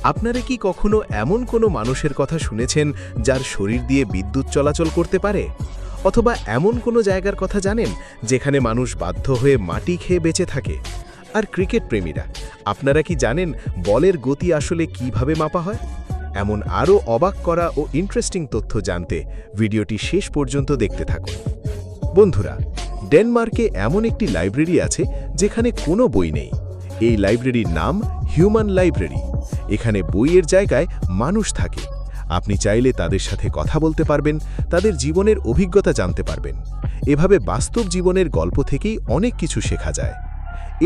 আপনারা কি কখনো এমন কোনো মানুষের কথা শুনেছেন যার শরীর দিয়ে বিদ্যুৎ চলাচল করতে পারে? অথবা এমন কোনো জায়গার কথা জানেন যেখানে মানুষ বাধ্য হয়ে মাটি খেয়ে বেঁচে থাকে? আর ক্রিকেট প্রেমীরা, আপনারা কি জানেন বলের গতি আসলে কিভাবে মাপা হয়? এমন আরও অবাক করা ও ইন্টারেস্টিং তথ্য জানতে ভিডিওটি শেষ পর্যন্ত দেখতে থাকুন। বন্ধুরা, ডেনমার্কে এমন একটি লাইব্রেরি আছে যেখানে কোনো বই নেই। এই লাইব্রেরির নাম হিউম্যান লাইব্রেরি। এখানে বইয়ের জায়গায় মানুষ থাকে। আপনি চাইলে তাদের সাথে কথা বলতে পারবেন, তাদের জীবনের অভিজ্ঞতা জানতে পারবেন। এভাবে বাস্তব জীবনের গল্প থেকেই অনেক কিছু শেখা যায়।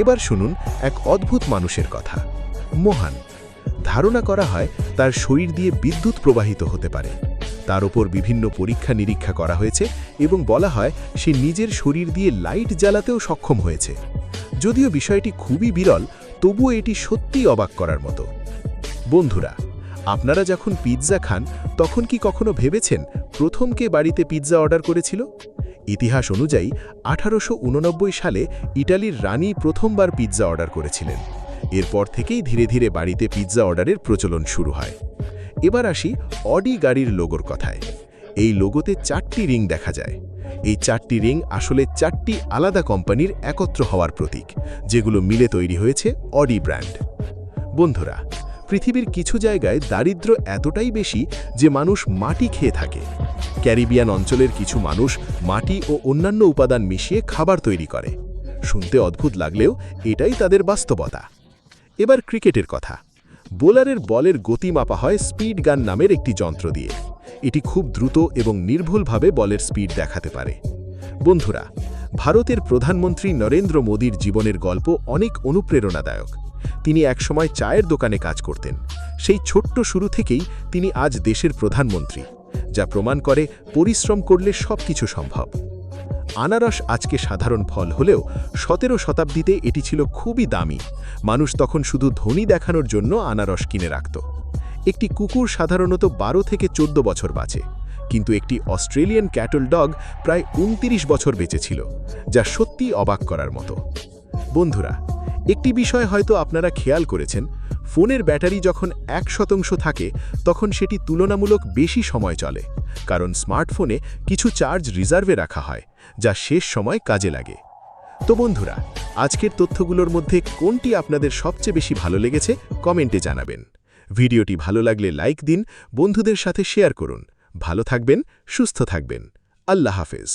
এবার শুনুন এক অদ্ভুত মানুষের কথা, মোহান। ধারণা করা হয় তার শরীর দিয়ে বিদ্যুৎ প্রবাহিত হতে পারে। তার ওপর বিভিন্ন পরীক্ষা নিরীক্ষা করা হয়েছে এবং বলা হয় সে নিজের শরীর দিয়ে লাইট জ্বালাতেও সক্ষম হয়েছে। যদিও বিষয়টি খুবই বিরল, তবুও এটি সত্যিই অবাক করার মতো। বন্ধুরা, আপনারা যখন পিৎজা খান তখন কি কখনো ভেবেছেন প্রথম কে বাড়িতে পিৎজা অর্ডার করেছিল? ইতিহাস অনুযায়ী 1889 সালে ইটালির রানী প্রথমবার পিৎজা অর্ডার করেছিলেন। এরপর থেকেই ধীরে ধীরে বাড়িতে পিৎজা অর্ডারের প্রচলন শুরু হয়। এবার আসি অডি গাড়ির লোগোর কথায়। এই লোগোতে 4টি রিং দেখা যায়। এই 4টি রিং আসলে 4টি আলাদা কোম্পানির একত্র হওয়ার প্রতীক, যেগুলো মিলে তৈরি হয়েছে অডি ব্র্যান্ড। বন্ধুরা, পৃথিবীর কিছু জায়গায় দারিদ্র্য এতটাই বেশি যে মানুষ মাটি খেয়ে থাকে। ক্যারিবিয়ান অঞ্চলের কিছু মানুষ মাটি ও অন্যান্য উপাদান মিশিয়ে খাবার তৈরি করে। শুনতে অদ্ভুত লাগলেও এটাই তাদের বাস্তবতা। এবার ক্রিকেটের কথা। বোলারের বলের গতি মাপা হয় স্পিড গান নামের একটি যন্ত্র দিয়ে। এটি খুব দ্রুত এবং নির্ভুলভাবে বলের স্পিড দেখাতে পারে। বন্ধুরা, ভারতের প্রধানমন্ত্রী নরেন্দ্র মোদীর জীবনের গল্প অনেক অনুপ্রেরণাদায়ক। তিনি একসময় চায়ের দোকানে কাজ করতেন। সেই ছোট্ট শুরু থেকেই তিনি আজ দেশের প্রধানমন্ত্রী, যা প্রমাণ করে পরিশ্রম করলে সবকিছু সম্ভব। আনারস আজকে সাধারণ ফল হলেও 17 শতাব্দীতে এটি ছিল খুবই দামি। মানুষ তখন শুধু ধনী দেখানোর জন্য আনারস কিনে রাখত। একটি কুকুর সাধারণত 12 থেকে 14 বছর বাঁচে, কিন্তু একটি অস্ট্রেলিয়ান ক্যাটল ডগ প্রায় 29 বছর বেঁচেছিল, যা সত্যি অবাক করার মতো। বন্ধুরা, একটি বিষয় হয়তো আপনারা খেয়াল করেছেন, ফোনের ব্যাটারি যখন 1% থাকে তখন সেটি তুলনামূলক বেশি সময় চলে, কারণ স্মার্টফোনে কিছু চার্জ রিজার্ভে রাখা হয়, যা শেষ সময় কাজে লাগে। তো বন্ধুরা, আজকের তথ্যগুলোর মধ্যে কোনটি আপনাদের সবচেয়ে বেশি ভালো লেগেছে কমেন্টে জানাবেন। ভিডিওটি ভালো লাগলে লাইক দিন, বন্ধুদের সাথে শেয়ার করুন। ভালো থাকবেন, সুস্থ থাকবেন। আল্লাহ হাফেজ।